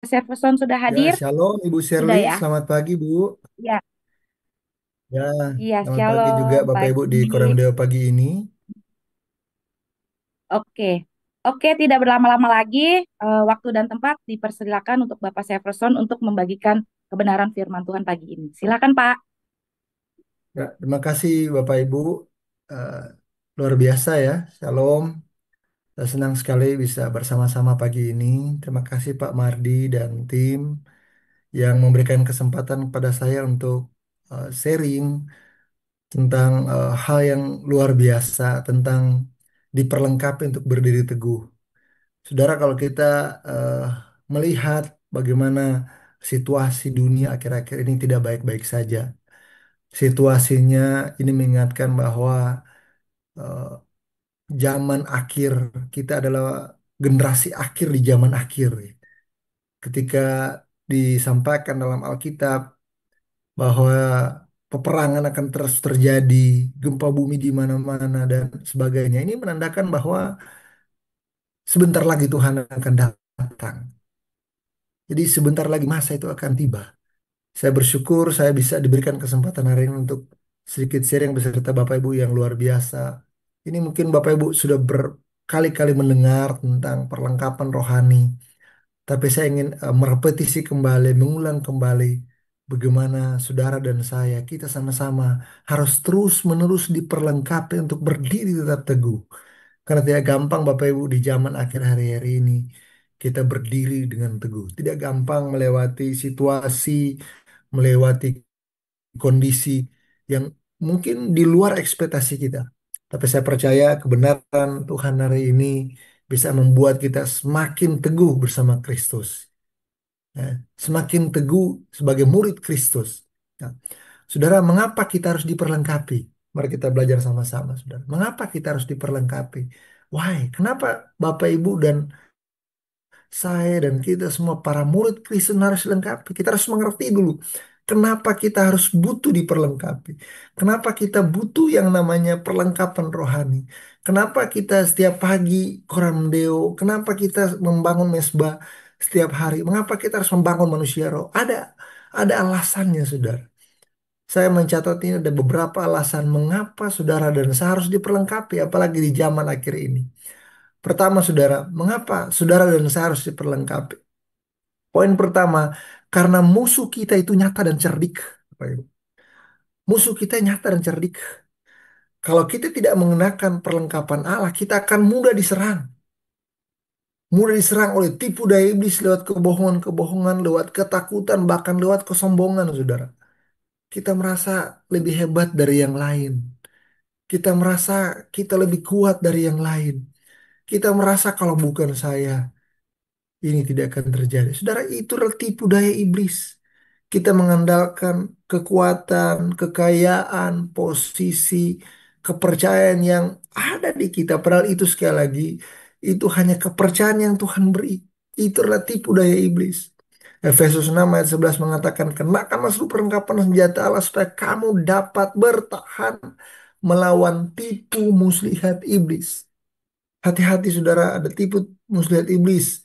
Jefferson sudah Ya, hadir? shalom Ibu Sudah Shirley. ya? Selamat pagi, Bu. Ya, Ya, iya, selamat pagi juga shalom Bapak Ibu pagi. di Koramdeo pagi ini. Oke, oke, tidak berlama-lama lagi. Waktu dan tempat dipersilakan untuk Bapak Jefferson untuk membagikan kebenaran firman Tuhan pagi ini. Silakan, Pak. Ya, terima kasih Bapak Ibu. Eh, Luar biasa ya. Shalom. Saya senang sekali bisa bersama-sama pagi ini. Terima kasih Pak Mardi dan tim yang memberikan kesempatan kepada saya untuk sharing tentang hal yang luar biasa, tentang diperlengkapi untuk berdiri teguh. Saudara, kalau kita eh, melihat bagaimana situasi dunia akhir-akhir ini tidak baik-baik saja. Situasinya ini mengingatkan bahwa eh, zaman akhir kita adalah generasi akhir di zaman akhir. Ketika disampaikan dalam Alkitab bahwa peperangan akan terus terjadi, gempa bumi di mana-mana dan sebagainya. Ini menandakan bahwa sebentar lagi Tuhan akan datang. Jadi sebentar lagi masa itu akan tiba. Saya bersyukur saya bisa diberikan kesempatan hari ini untuk sedikit sharing beserta Bapak Ibu yang luar biasa. Ini mungkin Bapak Ibu sudah berkali-kali mendengar tentang perlengkapan rohani, tapi saya ingin merepetisi kembali, mengulang kembali bagaimana saudara dan saya, kita sama-sama harus terus-menerus diperlengkapi untuk berdiri tetap teguh. Karena tidak gampang Bapak Ibu di zaman akhir hari-hari ini kita berdiri dengan teguh. Tidak gampang melewati situasi, melewati kondisi yang mungkin di luar ekspektasi kita. Tapi saya percaya kebenaran Tuhan hari ini bisa membuat kita semakin teguh bersama Kristus. Ya, semakin teguh sebagai murid Kristus. Nah, saudara, mengapa kita harus diperlengkapi? Mari kita belajar sama-sama, saudara. Mengapa kita harus diperlengkapi? Why? Kenapa Bapak, Ibu, dan saya dan kita semua para murid Kristen harus dilengkapi. Kita harus mengerti dulu kenapa kita harus butuh diperlengkapi. Kenapa kita butuh yang namanya perlengkapan rohani. Kenapa kita setiap pagi koramdeo, kenapa kita membangun mesbah setiap hari. Mengapa kita harus membangun manusia roh? Ada alasannya, saudara. Saya mencatat ini ada beberapa alasan mengapa saudara dan saya harus diperlengkapi, apalagi di zaman akhir ini. Pertama, saudara, mengapa saudara dan saya harus diperlengkapi? Poin pertama, karena musuh kita itu nyata dan cerdik. Bapak Ibu. Musuh kita nyata dan cerdik. Kalau kita tidak mengenakan perlengkapan Allah, kita akan mudah diserang. Mudah diserang oleh tipu daya iblis lewat kebohongan-kebohongan, lewat ketakutan, bahkan lewat kesombongan, saudara. Kita merasa lebih hebat dari yang lain. Kita merasa kita lebih kuat dari yang lain. Kita merasa kalau bukan saya, ini tidak akan terjadi. Saudara, itu adalah tipu daya iblis. Kita mengandalkan kekuatan, kekayaan, posisi, kepercayaan yang ada di kita. Padahal itu sekali lagi, itu hanya kepercayaan yang Tuhan beri. Itu adalah tipu daya iblis. Efesus 6 ayat 11 mengatakan, kenakanlah seluruh perlengkapan senjata Allah supaya kamu dapat bertahan melawan tipu muslihat iblis. Hati-hati saudara, ada tipu muslihat iblis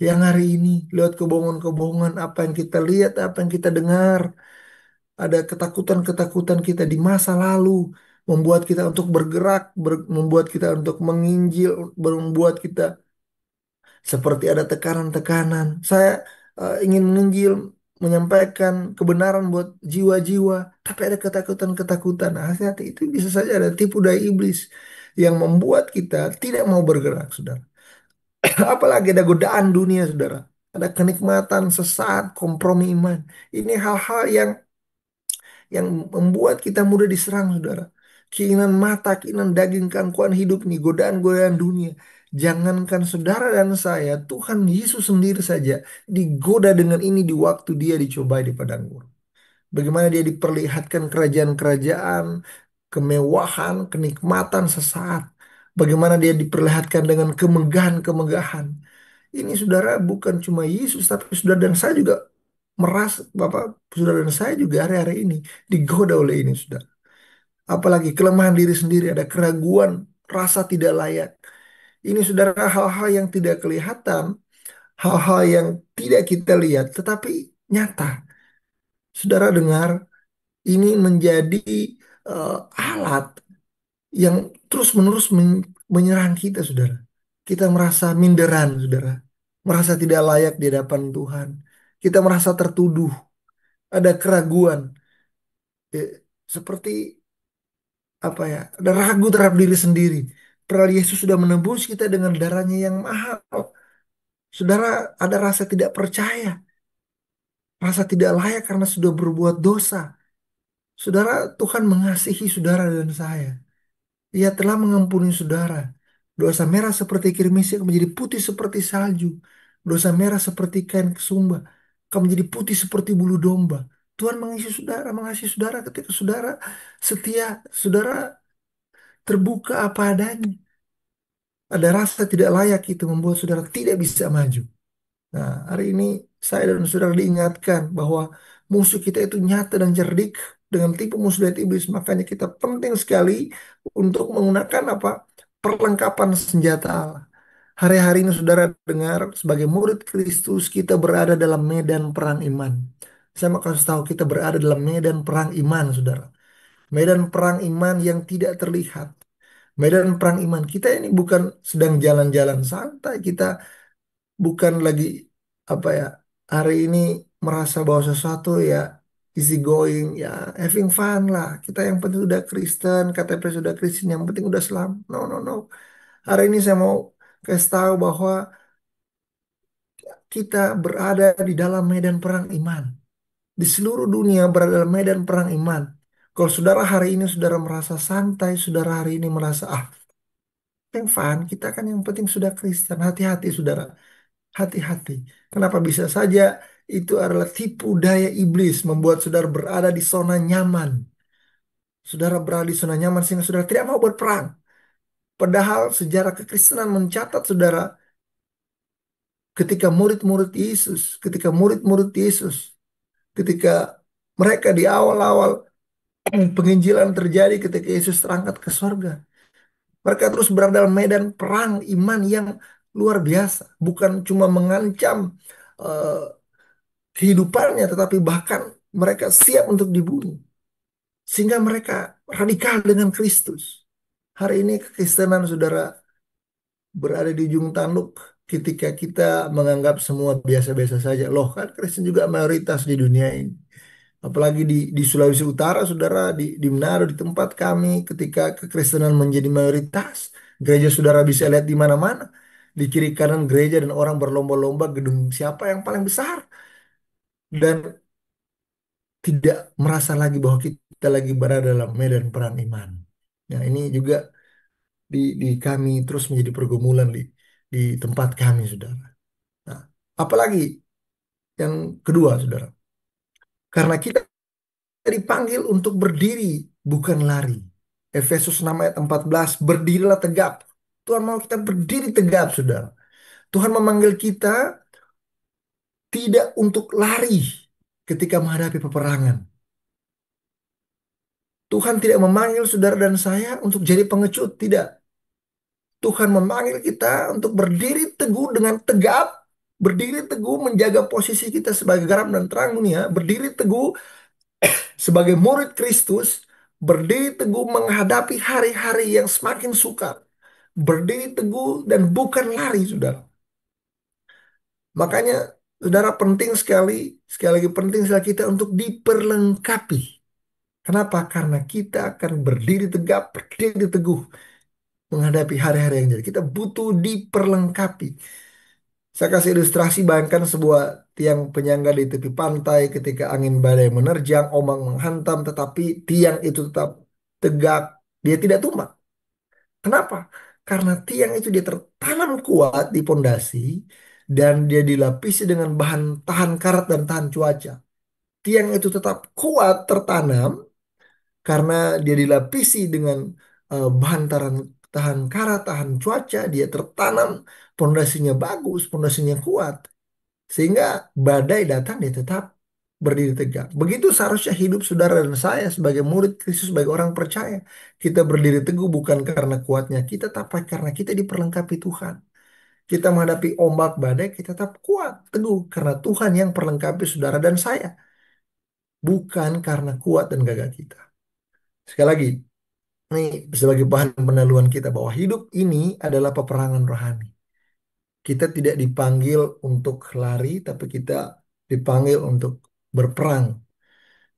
yang hari ini lewat kebohongan-kebohongan apa yang kita lihat, apa yang kita dengar, ada ketakutan-ketakutan kita di masa lalu membuat kita untuk bergerak, membuat kita untuk menginjil, membuat kita seperti ada tekanan-tekanan. Saya ingin menginjil, menyampaikan kebenaran buat jiwa-jiwa, tapi ada ketakutan-ketakutan. Nah, hati-hati, itu bisa saja ada tipu daya iblis yang membuat kita tidak mau bergerak, saudara. Apalagi ada godaan dunia, saudara. Ada kenikmatan sesaat, kompromi iman. Ini hal-hal yang membuat kita mudah diserang, saudara. Keinginan mata, keinginan daging, keangkuhan hidup nih, godaan-godaan dunia. Jangankan saudara dan saya, Tuhan Yesus sendiri saja digoda dengan ini di waktu dia dicobai di padang gurun. Bagaimana dia diperlihatkan kerajaan-kerajaan, kemewahan, kenikmatan sesaat. Bagaimana dia diperlihatkan dengan kemegahan-kemegahan. Ini saudara bukan cuma Yesus, tapi saudara dan saya juga merasa, Bapak, saudara dan saya juga hari-hari ini digoda oleh ini, saudara. Apalagi kelemahan diri sendiri, ada keraguan, rasa tidak layak. Ini saudara hal-hal yang tidak kelihatan, hal-hal yang tidak kita lihat tetapi nyata. Saudara dengar, ini menjadi eh, alat yang terus-menerus menyerang kita, saudara. Kita merasa minderan, saudara. Merasa tidak layak di hadapan Tuhan. Kita merasa tertuduh, ada keraguan. Seperti apa ya, ada ragu terhadap diri sendiri. Padahal Yesus sudah menebus kita dengan darahnya yang mahal. Saudara ada rasa tidak percaya, rasa tidak layak karena sudah berbuat dosa. Saudara, Tuhan mengasihi saudara dan saya. Ia telah mengampuni saudara. Dosa merah seperti kirmisi akan menjadi putih seperti salju. Dosa merah seperti kain kesumba akan menjadi putih seperti bulu domba. Tuhan mengasihi saudara ketika saudara setia, saudara terbuka apa adanya. Ada rasa tidak layak itu membuat saudara tidak bisa maju. Nah, hari ini saya dan saudara diingatkan bahwa musuh kita itu nyata dan cerdik dengan tipu muslihat iblis. Makanya kita penting sekali untuk menggunakan apa? Perlengkapan senjata Allah. Hari-hari ini saudara dengar sebagai murid Kristus kita berada dalam medan perang iman. Saya mau kasih tahu kita berada dalam medan perang iman, saudara. Medan perang iman yang tidak terlihat. Medan perang iman kita ini bukan sedang jalan-jalan santai. Kita bukan lagi apa ya, hari ini merasa bahwa sesuatu ya easy going ya, having fun lah, kita yang penting udah Kristen, KTP sudah Kristen, yang penting udah Islam. No, no, no. Hari ini saya mau kasih tahu bahwa kita berada di dalam medan perang iman, di seluruh dunia berada dalam medan perang iman. Kalau saudara hari ini saudara merasa santai, saudara hari ini merasa having fun, kita kan yang penting sudah Kristen. Hati-hati saudara. Hati-hati. Kenapa bisa saja itu adalah tipu daya iblis membuat saudara berada di zona nyaman. Saudara berada di zona nyaman sehingga saudara tidak mau berperang. Padahal sejarah kekristenan mencatat saudara ketika murid-murid Yesus, ketika mereka di awal-awal penginjilan terjadi ketika Yesus terangkat ke sorga. Mereka terus berada dalam medan perang iman yang luar biasa. Bukan cuma mengancam eh, kehidupannya, tetapi bahkan mereka siap untuk dibunuh. Sehingga mereka radikal dengan Kristus. Hari ini kekristenan saudara berada di ujung tanduk ketika kita menganggap semua biasa-biasa saja. Loh kan Kristen juga mayoritas di dunia ini. Apalagi di Sulawesi Utara, saudara, di Manado, di tempat kami, ketika kekristenan menjadi mayoritas, gereja saudara bisa lihat di mana-mana. Di kiri kanan gereja dan orang berlomba-lomba gedung siapa yang paling besar. Dan tidak merasa lagi bahwa kita lagi berada dalam medan perang iman. Nah, ini juga di kami terus menjadi pergumulan di tempat kami, saudara. Nah, apalagi yang kedua, saudara, karena kita dipanggil untuk berdiri, bukan lari. Efesus 6 ayat 14, berdirilah tegap. Tuhan mau kita berdiri tegap, saudara. Tuhan memanggil kita tidak untuk lari ketika menghadapi peperangan. Tuhan tidak memanggil saudara dan saya untuk jadi pengecut, tidak. Tuhan memanggil kita untuk berdiri teguh dengan tegap, berdiri teguh menjaga posisi kita sebagai garam dan terang dunia, berdiri teguh sebagai murid Kristus, berdiri teguh menghadapi hari-hari yang semakin sukar, berdiri teguh dan bukan lari, saudara. Makanya, saudara penting sekali lagi penting sekali kita untuk diperlengkapi. Kenapa? Karena kita akan berdiri tegap, berdiri teguh menghadapi hari-hari yang jadi. Kita butuh diperlengkapi. Saya kasih ilustrasi, bayangkan sebuah tiang penyangga di tepi pantai ketika angin badai menerjang, ombak menghantam, tetapi tiang itu tetap tegak, dia tidak tumbang. Kenapa? Karena tiang itu dia tertanam kuat di pondasi dan dia dilapisi dengan bahan tahan karat dan tahan cuaca. Tiang itu tetap kuat tertanam karena dia dilapisi dengan bahan tahan karat, tahan cuaca, dia tertanam, pondasinya bagus, pondasinya kuat. Sehingga badai datang dia tetap berdiri tegak. Begitu seharusnya hidup saudara dan saya sebagai murid Kristus, sebagai orang percaya. Kita berdiri teguh bukan karena kuatnya kita, tapi karena kita diperlengkapi Tuhan. Kita menghadapi ombak badai, kita tetap kuat, teguh. Karena Tuhan yang perlengkapi saudara dan saya. Bukan karena kuat dan gagah kita. Sekali lagi, ini sebagai bahan pendahuluan kita bahwa hidup ini adalah peperangan rohani. Kita tidak dipanggil untuk lari, tapi kita dipanggil untuk berperang.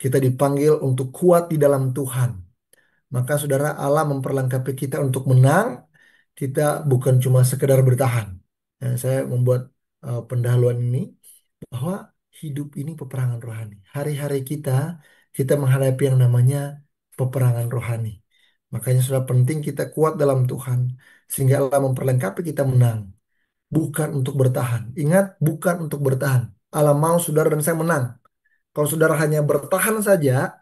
Kita dipanggil untuk kuat di dalam Tuhan. Maka saudara, Allah memperlengkapi kita untuk menang. Kita bukan cuma sekedar bertahan. Ya, saya membuat pendahuluan ini bahwa hidup ini peperangan rohani. Hari-hari kita menghadapi yang namanya peperangan rohani. Makanya sudah penting kita kuat dalam Tuhan sehingga Allah memperlengkapi kita menang, bukan untuk bertahan. Ingat, bukan untuk bertahan. Allah mau saudara dan saya menang. Kalau saudara hanya bertahan saja,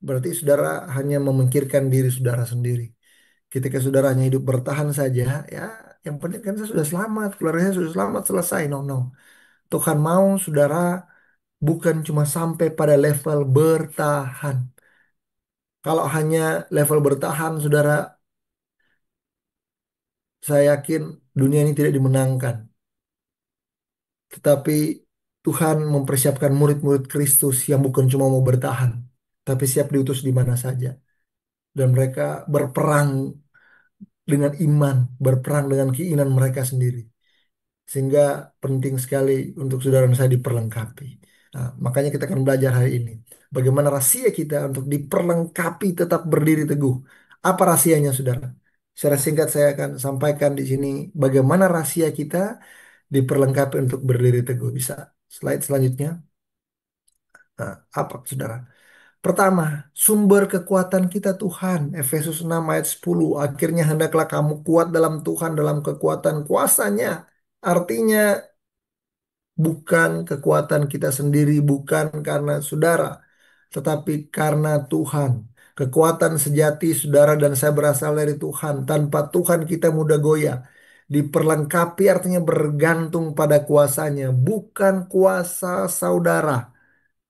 berarti saudara hanya memikirkan diri saudara sendiri. Ketika saudara hanya hidup bertahan saja, ya yang penting kan saya sudah selamat, keluarga saya sudah selamat, selesai. No, no. Tuhan mau saudara bukan cuma sampai pada level bertahan. Kalau hanya level bertahan, saudara, saya yakin dunia ini tidak dimenangkan. Tetapi Tuhan mempersiapkan murid-murid Kristus yang bukan cuma mau bertahan, tapi siap diutus di mana saja. Dan mereka berperang dengan iman, berperang dengan keinginan mereka sendiri. Sehingga penting sekali untuk saudara dan saya diperlengkapi. Nah, makanya kita akan belajar hari ini. Bagaimana rahasia kita untuk diperlengkapi tetap berdiri teguh. Apa rahasianya, saudara? Secara singkat saya akan sampaikan di sini bagaimana rahasia kita diperlengkapi untuk berdiri teguh. Bisa slide selanjutnya. Nah, apa, saudara? Pertama, sumber kekuatan kita Tuhan. Efesus 6 ayat 10. Akhirnya hendaklah kamu kuat dalam Tuhan dalam kekuatan kuasanya. Artinya bukan kekuatan kita sendiri, bukan karena saudara, tetapi karena Tuhan. Kekuatan sejati saudara dan saya berasal dari Tuhan. Tanpa Tuhan kita mudah goyah. Diperlengkapi artinya bergantung pada kuasanya, bukan kuasa saudara,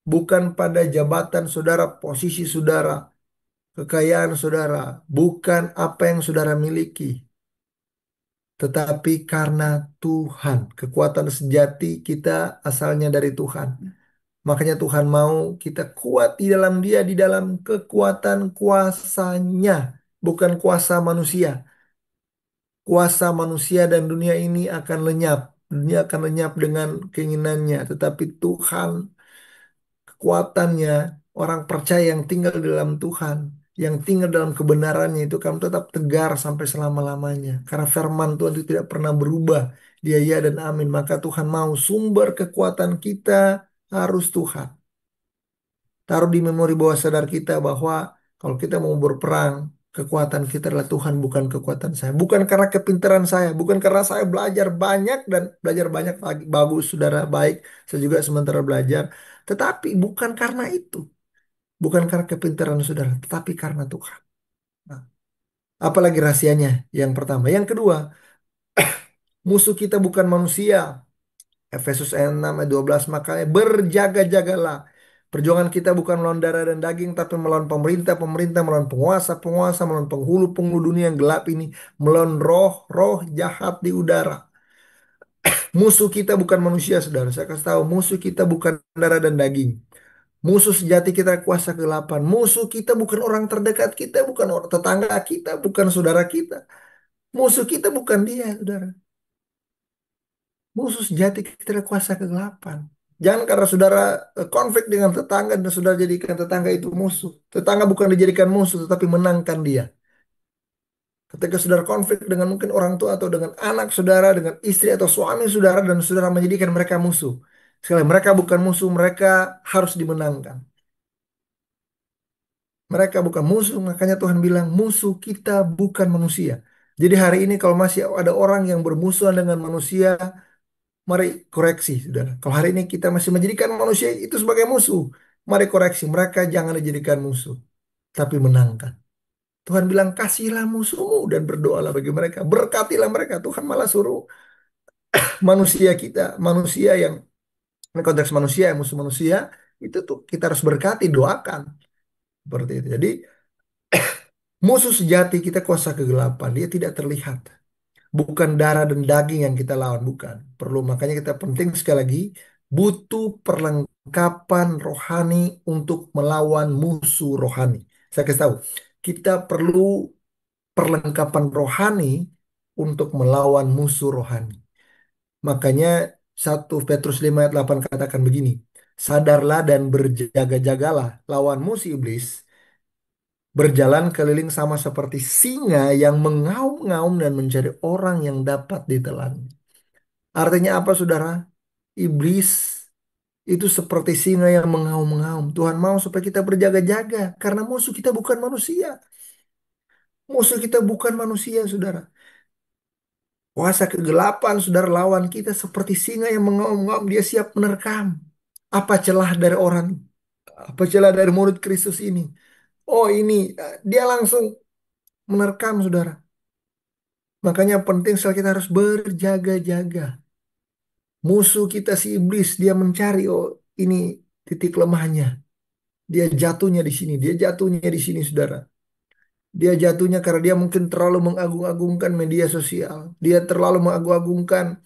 bukan pada jabatan saudara, posisi saudara, kekayaan saudara, bukan apa yang saudara miliki, tetapi karena Tuhan. Kekuatan sejati kita asalnya dari Tuhan. Makanya Tuhan mau kita kuat di dalam Dia, di dalam kekuatan kuasanya, bukan kuasa manusia. Kuasa manusia dan dunia ini akan lenyap. Dunia akan lenyap dengan keinginannya, tetapi Tuhan, kekuatannya, orang percaya yang tinggal di dalam Tuhan, yang tinggal dalam kebenarannya itu akan tetap tegar sampai selama-lamanya. Karena firman Tuhan itu tidak pernah berubah. Dia ya dan amin. Maka Tuhan mau sumber kekuatan kita harus Tuhan. Taruh di memori bawah sadar kita bahwa kalau kita mau berperang, kekuatan kita adalah Tuhan, bukan kekuatan saya. Bukan karena kepintaran saya, bukan karena saya belajar banyak dan belajar banyak lagi. Bagus, saudara, baik. Saya juga sementara belajar. Tetapi bukan karena itu. Bukan karena kepintaran saudara, tetapi karena Tuhan. Nah, apalagi rahasianya? Yang pertama. Yang kedua, musuh kita bukan manusia. Efesus 6 ayat 12, makanya berjaga-jagalah. Perjuangan kita bukan melawan darah dan daging tapi melawan pemerintah-pemerintah, melawan penguasa-penguasa, melawan penghulu-penghulu dunia yang gelap ini, melawan roh-roh jahat di udara. Musuh kita bukan manusia, saudara. Saya kasih tahu, musuh kita bukan darah dan daging. Musuh sejati kita kuasa kegelapan. Musuh kita bukan orang terdekat kita, bukan orang tetangga kita, bukan saudara kita. Musuh kita bukan dia, saudara. Musuh sejati kita adalah kuasa kegelapan. Jangan karena saudara konflik dengan tetangga dan saudara jadikan tetangga itu musuh. Tetangga bukan dijadikan musuh tetapi menangkan dia. Ketika saudara konflik dengan mungkin orang tua atau dengan anak saudara, dengan istri atau suami saudara dan saudara menjadikan mereka musuh. Sekali mereka bukan musuh, mereka harus dimenangkan. Mereka bukan musuh, makanya Tuhan bilang musuh kita bukan manusia. Jadi hari ini kalau masih ada orang yang bermusuhan dengan manusia, mari koreksi, saudara. Kalau hari ini kita masih menjadikan manusia itu sebagai musuh, mari koreksi. Mereka jangan dijadikan musuh, tapi menangkan. Tuhan bilang, kasihlah musuhmu dan berdoalah bagi mereka. Berkatilah mereka. Tuhan malah suruh manusia kita, manusia yang, ini konteks manusia, yang musuh manusia, itu tuh kita harus berkati, doakan. Seperti itu. Jadi, musuh sejati kita kuasa kegelapan. Dia tidak terlihat. Bukan darah dan daging yang kita lawan, bukan. Perlu, makanya kita penting sekali lagi butuh perlengkapan rohani untuk melawan musuh rohani. Saya kasih tahu, kita perlu perlengkapan rohani untuk melawan musuh rohani. Makanya 1 Petrus 5 ayat 8 katakan begini, sadarlah dan berjaga-jagalah lawan musuh iblis, berjalan keliling sama seperti singa yang mengaum-ngaum dan mencari orang yang dapat ditelan. Artinya apa, saudara? Iblis itu seperti singa yang mengaum-ngaum. Tuhan mau supaya kita berjaga-jaga karena musuh kita bukan manusia. Musuh kita bukan manusia, saudara. Kuasa kegelapan, saudara, lawan kita seperti singa yang mengaum-ngaum. Dia siap menerkam. Apa celah dari orang? Apa celah dari murid Kristus ini? Oh ini, dia langsung menerkam, saudara. Makanya penting sekali kita harus berjaga-jaga. Musuh kita si iblis, dia mencari, oh ini titik lemahnya. Dia jatuhnya di sini, dia jatuhnya di sini, saudara. Dia jatuhnya karena dia mungkin terlalu mengagung-agungkan media sosial. Dia terlalu mengagung-agungkan,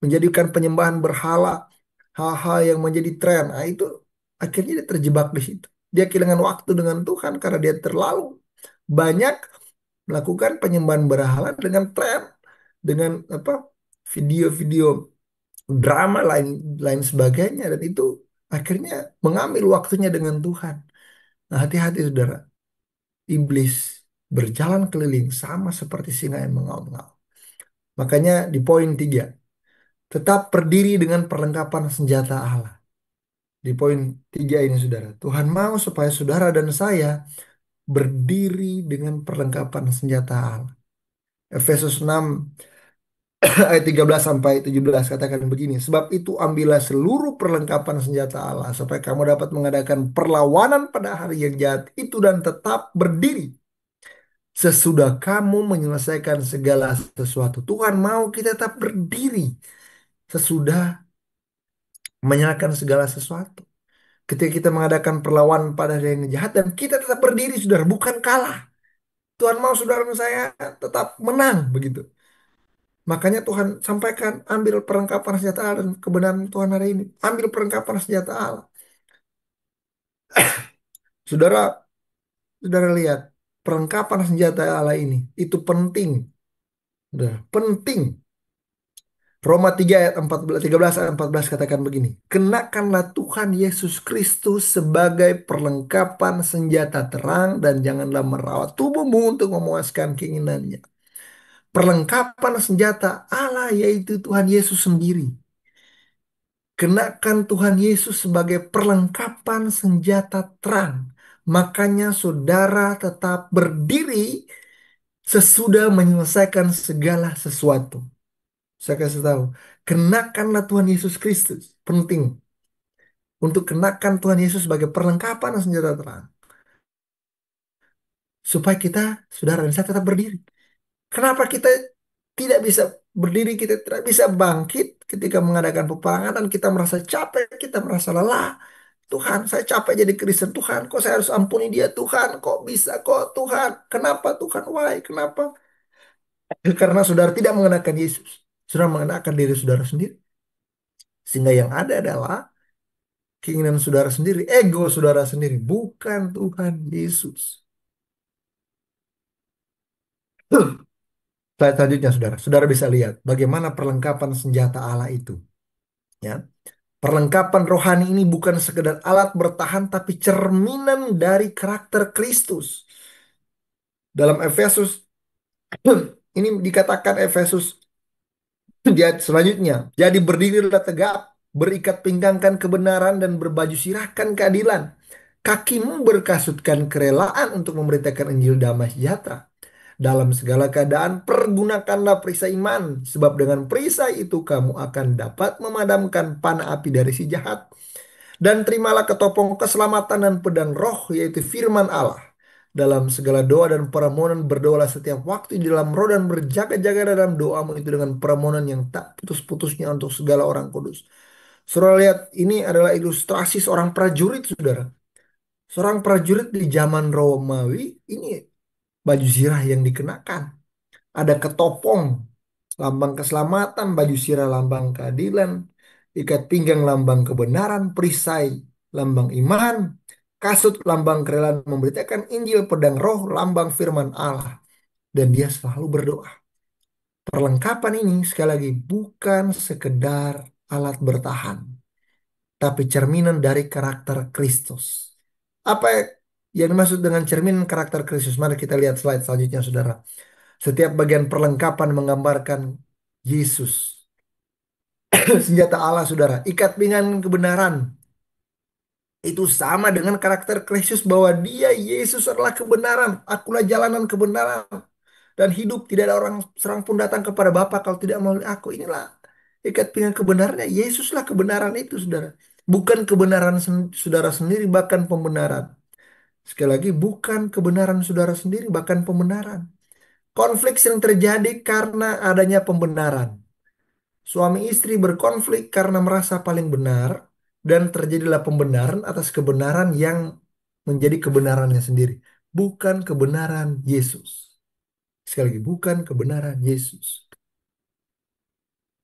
menjadikan penyembahan berhala hal-hal yang menjadi tren. Nah, itu akhirnya dia terjebak di situ. Dia kehilangan waktu dengan Tuhan karena dia terlalu banyak melakukan penyembahan berhala dengan tren, dengan apa, video-video drama lain lain sebagainya, dan itu akhirnya mengambil waktunya dengan Tuhan. Nah, hati-hati, saudara. Iblis berjalan keliling sama seperti singa yang mengaum-ngaum. Makanya di poin 3, tetap berdiri dengan perlengkapan senjata Allah. Di poin 3 ini, saudara, Tuhan mau supaya saudara dan saya berdiri dengan perlengkapan senjata Allah. Efesus 6 ayat 13 sampai 17 katakan begini, sebab itu ambillah seluruh perlengkapan senjata Allah supaya kamu dapat mengadakan perlawanan pada hari yang jahat itu dan tetap berdiri sesudah kamu menyelesaikan segala sesuatu. Tuhan mau kita tetap berdiri sesudah menyelesaikan segala sesuatu. Ketika kita mengadakan perlawanan pada hari yang jahat, dan kita tetap berdiri, saudara, bukan kalah. Tuhan mau saudara dan saya tetap menang, begitu. Makanya Tuhan sampaikan, ambil perlengkapan senjata Allah, dan kebenaran Tuhan hari ini. Ambil perlengkapan senjata Allah. Saudara, saudara lihat, perlengkapan senjata Allah ini, itu penting. Saudara, penting. Roma 3 ayat 14, 13 ayat 14 katakan begini. Kenakanlah Tuhan Yesus Kristus sebagai perlengkapan senjata terang dan janganlah merawat tubuhmu untuk memuaskan keinginannya. Perlengkapan senjata Allah yaitu Tuhan Yesus sendiri. Kenakan Tuhan Yesus sebagai perlengkapan senjata terang. Makanya saudara tetap berdiri sesudah menyelesaikan segala sesuatu. Saya kasih tahu, kenakanlah Tuhan Yesus Kristus. Penting untuk kenakan Tuhan Yesus sebagai perlengkapan senjata terang. Supaya kita, saudara dan saya, tetap berdiri. Kenapa kita tidak bisa berdiri, kita tidak bisa bangkit ketika mengadakan peperangan dan kita merasa capek, kita merasa lelah. Tuhan, saya capek jadi Kristen. Tuhan, kok saya harus ampuni dia? Tuhan, kok bisa? Kok Tuhan? Kenapa Tuhan? Why? Kenapa? Karena saudara tidak mengenakan Yesus. Saudara mengenakan diri saudara sendiri. Sehingga yang ada adalah keinginan saudara sendiri, ego saudara sendiri, bukan Tuhan Yesus. Slide selanjutnya, saudara. Saudara bisa lihat bagaimana perlengkapan senjata Allah itu. Ya, perlengkapan rohani ini bukan sekedar alat bertahan, tapi cerminan dari karakter Kristus. Dalam Efesus, ini dikatakan Efesus di ayat selanjutnya. Jadi berdirilah tegap, berikat pinggangkan kebenaran dan berbaju sirahkan keadilan. Kakimu berkasutkan kerelaan untuk memberitakan Injil damai sejahtera. Dalam segala keadaan pergunakanlah perisai iman, sebab dengan perisai itu kamu akan dapat memadamkan panah api dari si jahat. Dan terimalah ketopong keselamatan dan pedang roh, yaitu firman Allah. Dalam segala doa dan permohonan berdoalah setiap waktu di dalam roh dan berjaga-jaga dalam doamu itu dengan permohonan yang tak putus-putusnya untuk segala orang kudus. Saudara lihat, ini adalah ilustrasi seorang prajurit, saudara. Seorang prajurit di zaman Romawi, ini baju zirah yang dikenakan. Ada ketopong, lambang keselamatan, baju sirah lambang keadilan, ikat pinggang lambang kebenaran, perisai lambang iman, kasut lambang kerelaan memberitakan Injil, pedang roh lambang firman Allah. Dan dia selalu berdoa. Perlengkapan ini sekali lagi bukan sekedar alat bertahan, tapi cerminan dari karakter Kristus. Apa yang dimaksud dengan cerminan karakter Kristus? Mari kita lihat slide selanjutnya, saudara. Setiap bagian perlengkapan menggambarkan Yesus. Senjata Allah, saudara. Ikat pinggang kebenaran. Itu sama dengan karakter Kristus bahwa dia, Yesus adalah kebenaran. Akulah jalanan kebenaran dan hidup. Tidak ada orang serang pun datang kepada Bapa kalau tidak melalui aku. Inilah ikat pinggang kebenarannya. Yesuslah kebenaran itu, saudara. Bukan kebenaran saudara sendiri, bahkan pembenaran. Sekali lagi, bukan kebenaran saudara sendiri, bahkan pembenaran. Konflik yang terjadi karena adanya pembenaran. Suami istri berkonflik karena merasa paling benar, dan terjadilah pembenaran atas kebenaran yang menjadi kebenarannya sendiri. Bukan kebenaran Yesus. Sekali lagi, bukan kebenaran Yesus.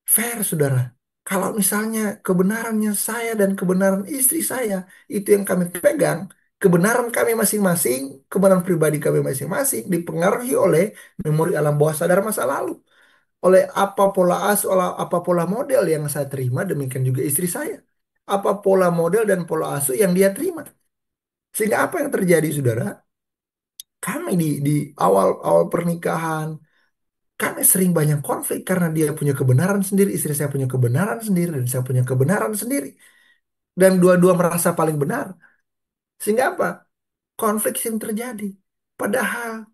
Fair, saudara. Kalau misalnya kebenarannya saya dan kebenaran istri saya, itu yang kami pegang, kebenaran kami masing-masing, kebenaran pribadi kami masing-masing, dipengaruhi oleh memori alam bawah sadar masa lalu. Oleh apa pola asuh, apa pola model yang saya terima, demikian juga istri saya. Apa pola model dan pola asuh yang dia terima. Sehingga apa yang terjadi, saudara? Kami di awal awal pernikahan, kami sering banyak konflik karena dia punya kebenaran sendiri, istri saya punya kebenaran sendiri, dan saya punya kebenaran sendiri. Dan dua-dua merasa paling benar. Sehingga apa? Konflik yang terjadi. Padahal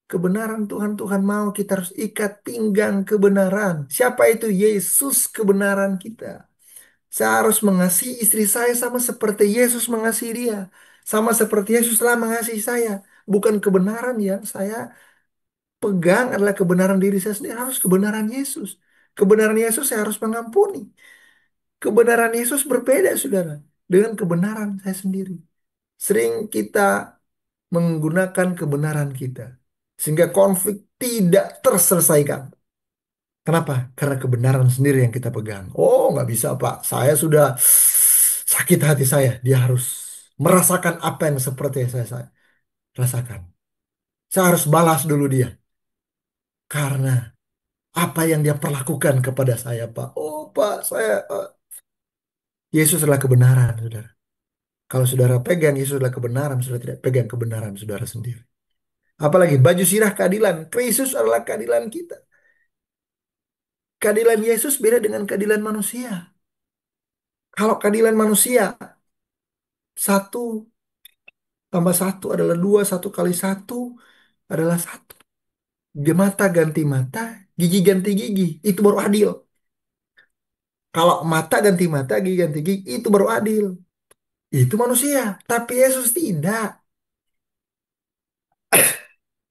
kebenaran Tuhan, Tuhan mau kita harus ikat pinggang kebenaran. Siapa itu? Yesus kebenaran kita. Saya harus mengasihi istri saya sama seperti Yesus mengasihi dia. Sama seperti Yesus telah mengasihi saya. Bukan kebenaran yang saya pegang adalah kebenaran diri saya sendiri. Harus kebenaran Yesus. Kebenaran Yesus saya harus mengampuni. Kebenaran Yesus berbeda, saudara, dengan kebenaran saya sendiri. Sering kita menggunakan kebenaran kita. Sehingga konflik tidak terselesaikan. Kenapa? Karena kebenaran sendiri yang kita pegang. Oh, nggak bisa, Pak. Saya sudah sakit hati saya. Dia harus merasakan apa yang seperti yang saya rasakan. Saya harus balas dulu dia. Karena apa yang dia perlakukan kepada saya, Pak. Oh, Pak, Yesus adalah kebenaran, saudara. Kalau saudara pegang Yesus adalah kebenaran, saudara tidak pegang kebenaran saudara sendiri. Apalagi baju sirah keadilan. Kristus adalah keadilan kita. Keadilan Yesus beda dengan keadilan manusia. Kalau keadilan manusia, satu tambah satu adalah dua, satu kali satu adalah satu. Mata ganti mata, gigi ganti gigi, itu baru adil. Kalau mata ganti mata, gigi ganti gigi, itu baru adil. Itu manusia, tapi Yesus tidak.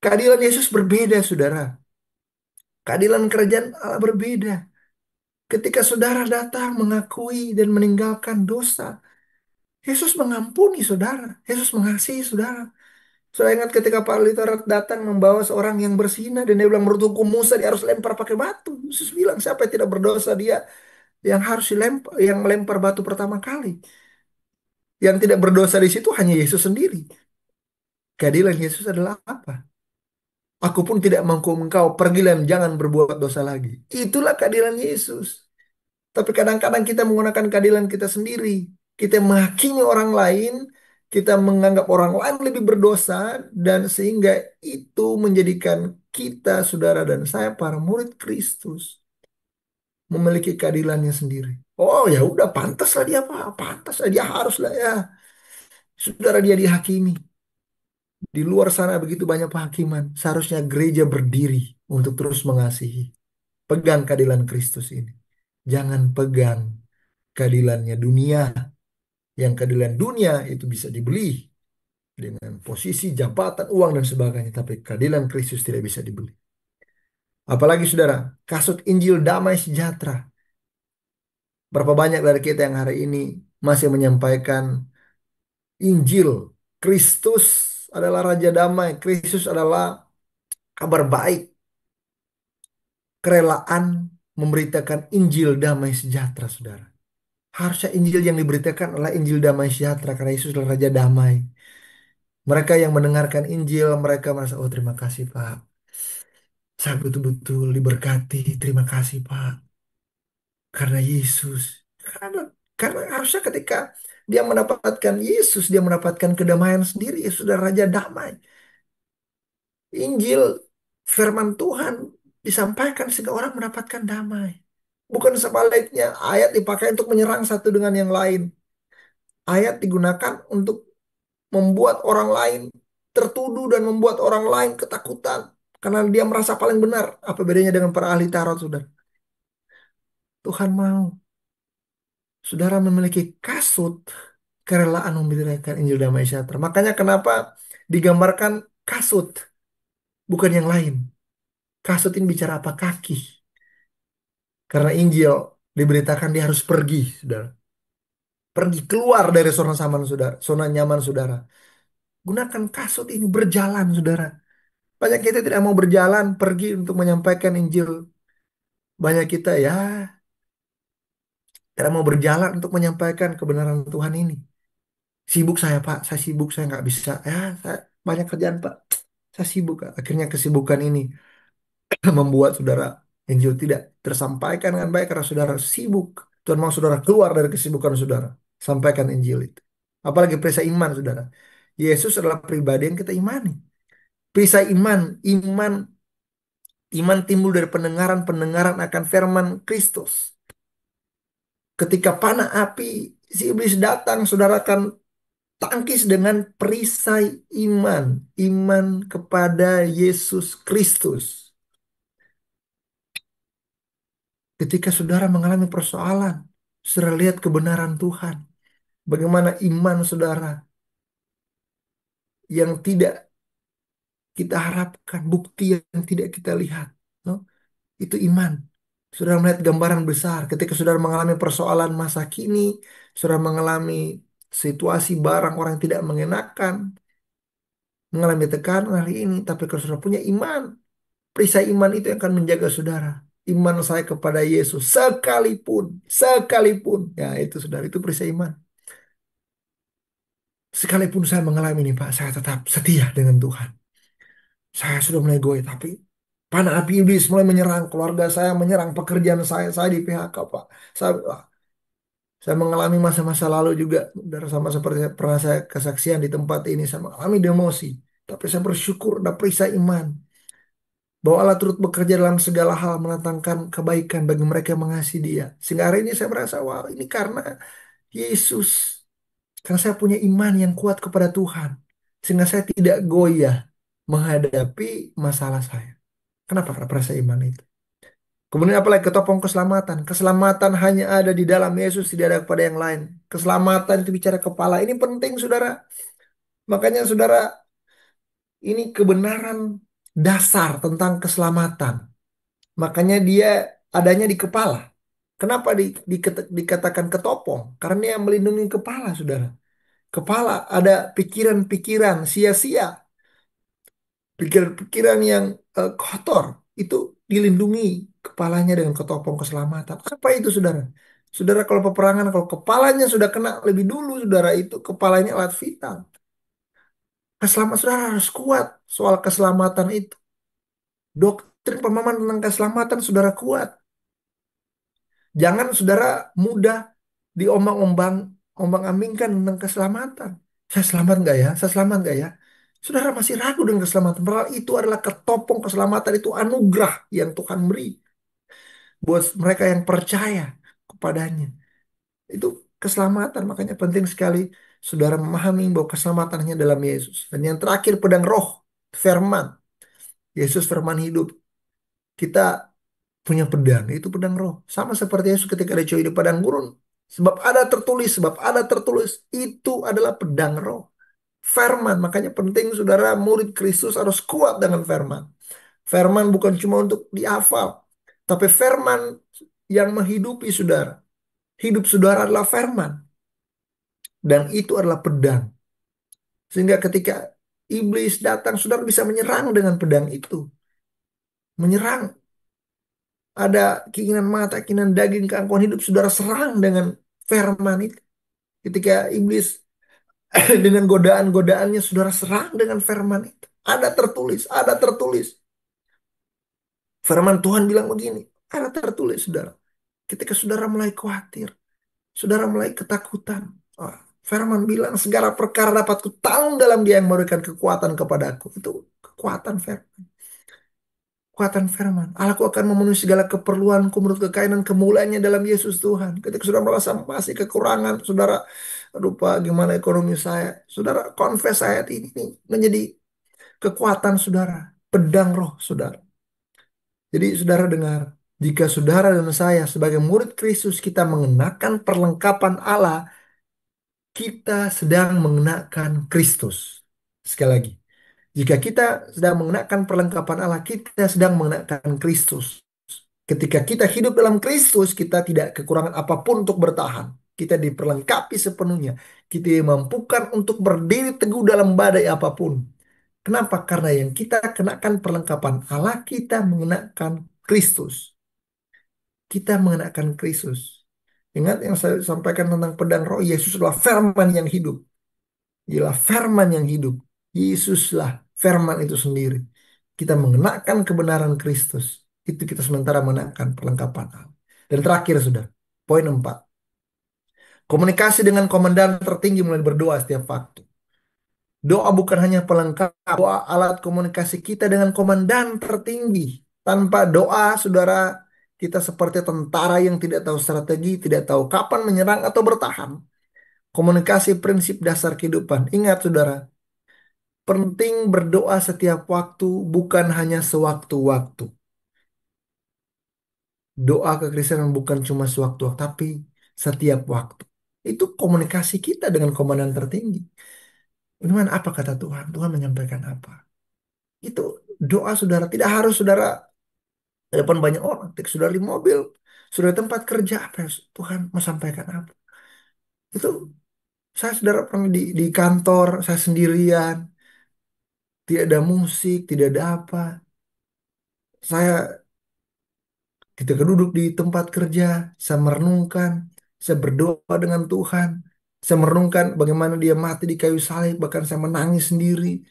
Keadilan Yesus berbeda, saudara. Keadilan kerajaan Allah berbeda. Ketika saudara datang mengakui dan meninggalkan dosa, Yesus mengampuni saudara. Yesus mengasihi saudara. Saya ingat ketika Pak Litorat datang membawa seorang yang berzina dan dia bilang menurut hukum Musa dia harus lempar pakai batu. Yesus bilang siapa yang tidak berdosa dia yang harus dilempar, yang melempar batu pertama kali. Yang tidak berdosa di situ hanya Yesus sendiri. Keadilan Yesus adalah apa? Aku pun tidak menghukum engkau, pergilah dan jangan berbuat dosa lagi. Itulah keadilan Yesus. Tapi kadang-kadang kita menggunakan keadilan kita sendiri. Kita menghakimi orang lain, kita menganggap orang lain lebih berdosa, dan sehingga itu menjadikan kita, saudara dan saya, para murid Kristus, memiliki keadilannya sendiri. Oh ya udah, pantaslah dia, Pak. Pantaslah dia, haruslah ya. Saudara, dia dihakimi. Di luar sana begitu banyak penghakiman. Seharusnya gereja berdiri untuk terus mengasihi. Pegang keadilan Kristus ini. Jangan pegang keadilannya dunia. Yang keadilan dunia itu bisa dibeli dengan posisi, jabatan, uang, dan sebagainya. Tapi keadilan Kristus tidak bisa dibeli. Apalagi saudara, kasut Injil damai sejahtera. Berapa banyak dari kita yang hari ini masih menyampaikan Injil. Kristus adalah Raja Damai. Kristus adalah kabar baik. kerelaan memberitakan Injil damai sejahtera, saudara. Harusnya Injil yang diberitakan adalah Injil damai sejahtera karena Yesus adalah Raja Damai. Mereka yang mendengarkan Injil, mereka merasa, oh terima kasih Pak. Saya betul-betul diberkati. Terima kasih Pak. Karena Yesus. Karena, karena harusnya ketika dia mendapatkan Yesus, dia mendapatkan kedamaian sendiri. Yesus sudah Raja Damai. Injil, firman Tuhan disampaikan sehingga orang mendapatkan damai. Bukan sebaliknya, ayat dipakai untuk menyerang satu dengan yang lain. Ayat digunakan untuk membuat orang lain tertuduh dan membuat orang lain ketakutan karena dia merasa paling benar. Apa bedanya dengan para ahli Taurat, saudara? Tuhan mau saudara memiliki kasut kerelaan memberitakan Injil damai sejahtera. Makanya kenapa digambarkan kasut, bukan yang lain. Kasut ini bicara apa? Kaki. Karena Injil diberitakan dia harus pergi, saudara. Pergi keluar dari zona nyaman, saudara. Zona nyaman, saudara. Gunakan kasut ini berjalan, saudara. Banyak kita tidak mau berjalan pergi untuk menyampaikan Injil. Banyak kita ya tidak mau berjalan untuk menyampaikan kebenaran Tuhan ini. Sibuk saya Pak, saya sibuk, saya nggak bisa. Ya, saya banyak kerjaan Pak, saya sibuk. Akhirnya kesibukan ini membuat saudara Injil tidak tersampaikan dengan baik karena saudara sibuk. Tuhan mau saudara keluar dari kesibukan saudara. Sampaikan Injil itu. Apalagi perisai iman saudara. Yesus adalah pribadi yang kita imani. Perisai iman, iman timbul dari pendengaran akan firman Kristus. Ketika panah api si iblis datang, saudara akan tangkis dengan perisai iman, iman kepada Yesus Kristus. Ketika saudara mengalami persoalan, saudara lihat kebenaran Tuhan. Bagaimana iman saudara yang tidak kita harapkan, bukti yang tidak kita lihat. No? Itu iman. Saudara melihat gambaran besar. Ketika saudara mengalami persoalan masa kini, saudara mengalami situasi barang orang yang tidak mengenakan, mengalami tekanan hari ini. Tapi kalau saudara punya iman, perisai iman itu yang akan menjaga saudara. Iman saya kepada Yesus sekalipun, sekalipun. Ya itu saudara, itu perisai iman. Sekalipun saya mengalami ini Pak, saya tetap setia dengan Tuhan. Saya sudah mulai goyah, tapi panah api iblis mulai menyerang keluarga saya, menyerang pekerjaan saya di PHK Pak. Saya mengalami masa-masa lalu juga, dan sama seperti pernah saya kesaksian di tempat ini, saya mengalami demosi. Tapi saya bersyukur ada perisai iman. Bahwa Allah turut bekerja dalam segala hal mendatangkan kebaikan bagi mereka yang mengasihi Dia. Sehingga hari ini saya merasa, wah ini karena Yesus. Karena saya punya iman yang kuat kepada Tuhan. Sehingga saya tidak goyah menghadapi masalah saya. Kenapa? Karena perasaan iman itu. Kemudian apalagi ketopong keselamatan. Keselamatan hanya ada di dalam Yesus, tidak ada kepada yang lain. Keselamatan itu bicara kepala. Ini penting saudara. Makanya saudara, ini kebenaran dasar tentang keselamatan. Makanya dia adanya di kepala. Kenapa dikatakan ketopong? Karena dia melindungi kepala, saudara. Kepala ada pikiran-pikiran sia-sia, pikiran-pikiran yang kotor. Itu dilindungi kepalanya dengan ketopong keselamatan. Apa itu, saudara? Saudara, kalau peperangan, kalau kepalanya sudah kena lebih dulu, saudara, itu kepalanya alat vital. Keselamatan saudara harus kuat soal keselamatan itu. Doktrin pemahaman tentang keselamatan saudara kuat. Jangan saudara mudah diombang-ombang, ombang-ambingkan tentang keselamatan. Saya selamat nggak ya? Saya selamat nggak ya? Saudara masih ragu dengan keselamatan. Padahal itu adalah ketopong keselamatan, itu anugerah yang Tuhan beri buat mereka yang percaya kepadanya. Itu keselamatan. Makanya penting sekali saudara memahami bahwa keselamatannya dalam Yesus. Dan yang terakhir pedang roh, firman. Yesus firman hidup. Kita punya pedang, itu pedang roh. Sama seperti Yesus ketika dicuri di padang gurun. Sebab ada tertulis, itu adalah pedang roh. Firman, makanya penting saudara murid Kristus harus kuat dengan firman. Firman bukan cuma untuk dihafal, tapi firman yang menghidupi saudara. Hidup saudara adalah firman. Dan itu adalah pedang. Sehingga ketika iblis datang, saudara bisa menyerang dengan pedang itu. Menyerang. Ada keinginan mata, keinginan daging, keangkuhan hidup, saudara serang dengan firman itu. Ketika iblis dengan godaan-godaannya, saudara serang dengan firman itu. Ada tertulis. Firman Tuhan bilang begini, ada tertulis, saudara. Ketika saudara mulai khawatir, saudara mulai ketakutan. Ah, Firman bilang segala perkara dapat kutahui dalam Dia yang memberikan kekuatan kepadaku. Itu kekuatan firman. Kekuatan firman. Allahku akan memenuhi segala keperluanku menurut kekayaan dan kemuliaannya dalam Yesus Tuhan. Ketika saudara merasa masih kekurangan, saudara, aduh Pak, gimana ekonomi saya? Saudara, confess ayat ini menjadi kekuatan saudara. Pedang roh saudara. Jadi saudara dengar, jika saudara dan saya sebagai murid Kristus kita mengenakan perlengkapan Allah, kita sedang mengenakan Kristus. Sekali lagi, jika kita sedang mengenakan perlengkapan Allah, kita sedang mengenakan Kristus. Ketika kita hidup dalam Kristus, kita tidak kekurangan apapun untuk bertahan. Kita diperlengkapi sepenuhnya. Kita dimampukan untuk berdiri teguh dalam badai apapun. Kenapa? Karena yang kita kenakan perlengkapan Allah, kita mengenakan Kristus. Kita mengenakan Kristus. Ingat yang saya sampaikan tentang pedang roh, Yesus adalah firman yang hidup. Ialah firman yang hidup. Yesuslah firman itu sendiri. Kita mengenakan kebenaran Kristus. Itu kita sementara mengenakan perlengkapan Allah. Dan terakhir sudah, poin 4. Komunikasi dengan komandan tertinggi mulai berdoa setiap waktu. Doa bukan hanya pelengkap, doa alat komunikasi kita dengan komandan tertinggi. Tanpa doa, saudara, kita seperti tentara yang tidak tahu strategi, tidak tahu kapan menyerang atau bertahan. Komunikasi prinsip dasar kehidupan. Ingat, saudara, penting berdoa setiap waktu, bukan hanya sewaktu-waktu. Doa kekristenan bukan cuma sewaktu-waktu, tapi setiap waktu. Itu komunikasi kita dengan komandan tertinggi. Gimana apa kata Tuhan? Tuhan menyampaikan apa? Itu doa saudara. Tidak harus saudara di depan banyak orang. Ketika saudara di mobil, saudara di tempat kerja, apa yang Tuhan mau sampaikan apa? Itu saya saudara pernah di kantor, saya sendirian, tidak ada musik, tidak ada apa. Saya ketika duduk di tempat kerja, saya merenungkan, saya berdoa dengan Tuhan. Saya merenungkan bagaimana dia mati di kayu salib, bahkan saya menangis sendiri.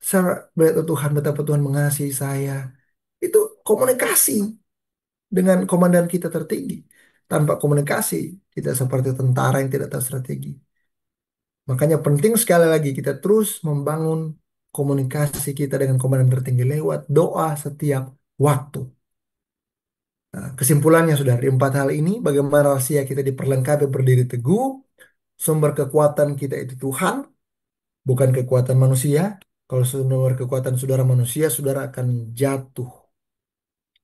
Saya melihat "Oh Tuhan, betapa Tuhan mengasihi saya." Itu komunikasi dengan komandan kita tertinggi. Tanpa komunikasi, kita seperti tentara yang tidak tahu strategi. Makanya penting sekali lagi kita terus membangun komunikasi kita dengan komandan tertinggi lewat doa setiap waktu. Nah, kesimpulannya sudah di 4 hal ini, bagaimana rahasia kita diperlengkapi berdiri teguh, sumber kekuatan kita itu Tuhan, bukan kekuatan manusia. Kalau sumber kekuatan saudara manusia, saudara akan jatuh.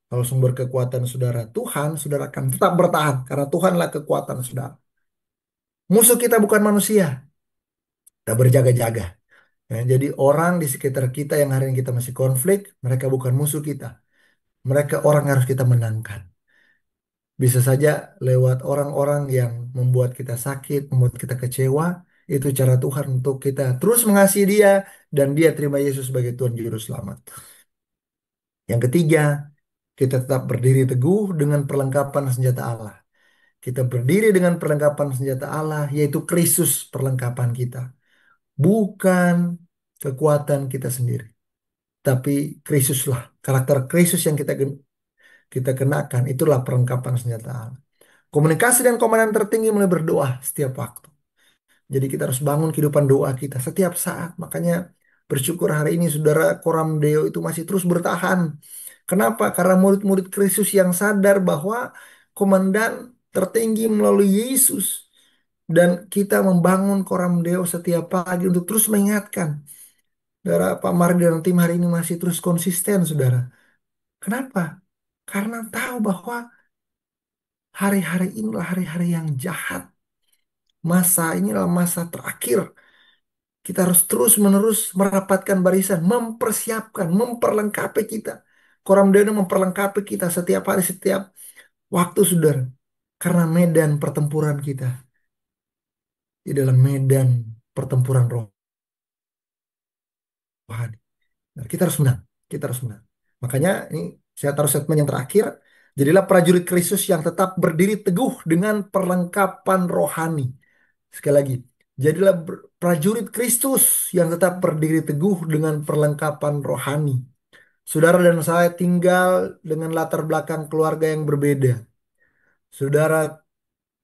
Kalau sumber kekuatan saudara Tuhan, saudara akan tetap bertahan karena Tuhanlah kekuatan saudara. Musuh kita bukan manusia, kita berjaga-jaga. Ya, jadi orang di sekitar kita yang hari ini kita masih konflik, mereka bukan musuh kita. Mereka orang yang harus kita menangkan. Bisa saja lewat orang-orang yang membuat kita sakit, membuat kita kecewa. Itu cara Tuhan untuk kita terus mengasihi dia dan dia terima Yesus sebagai Tuhan Juru Selamat. Yang ketiga, kita tetap berdiri teguh dengan perlengkapan senjata Allah. Kita berdiri dengan perlengkapan senjata Allah, yaitu Kristus perlengkapan kita. Bukan kekuatan kita sendiri. Tapi Kristuslah, karakter Kristus yang kita kenakan, itulah perlengkapan senjata Allah. Komunikasi dan komandan tertinggi mulai berdoa setiap waktu. Jadi kita harus bangun kehidupan doa kita setiap saat. Makanya bersyukur hari ini saudara Koram Deo itu masih terus bertahan. Kenapa? Karena murid-murid Kristus yang sadar bahwa komandan tertinggi melalui Yesus. Dan kita membangun Koram Deo setiap pagi untuk terus mengingatkan. Saudara Pak Mardi dan tim hari ini masih terus konsisten saudara. Kenapa? Karena tahu bahwa hari-hari inilah hari-hari yang jahat. Masa inilah masa terakhir. Kita harus terus-menerus merapatkan barisan, mempersiapkan, memperlengkapi kita. Koram Deo memperlengkapi kita setiap hari, setiap waktu, saudara. Karena medan pertempuran kita di dalam medan pertempuran rohani. Nah, kita harus menang. Kita harus menang. Makanya ini Saya taruh statement yang terakhir. Jadilah prajurit Kristus yang tetap berdiri teguh dengan perlengkapan rohani. Sekali lagi, jadilah prajurit Kristus yang tetap berdiri teguh dengan perlengkapan rohani. Saudara dan saya tinggal dengan latar belakang keluarga yang berbeda. Saudara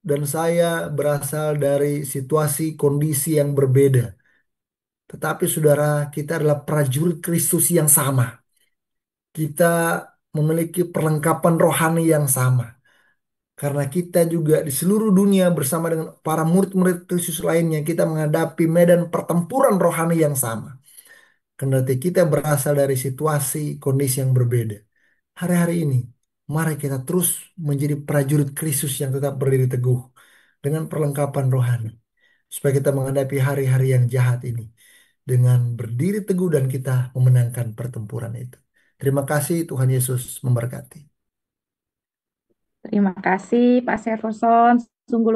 dan saya berasal dari situasi kondisi yang berbeda. Tetapi saudara, kita adalah prajurit Kristus yang sama. Kita memiliki perlengkapan rohani yang sama. Karena kita juga di seluruh dunia bersama dengan para murid-murid Kristus lainnya, kita menghadapi medan pertempuran rohani yang sama. Kendati kita berasal dari situasi, kondisi yang berbeda. Hari-hari ini, mari kita terus menjadi prajurit Kristus yang tetap berdiri teguh dengan perlengkapan rohani. Supaya kita menghadapi hari-hari yang jahat ini dengan berdiri teguh dan kita memenangkan pertempuran itu. Terima kasih, Tuhan Yesus memberkati. Terima kasih Pak Severson. Sungguh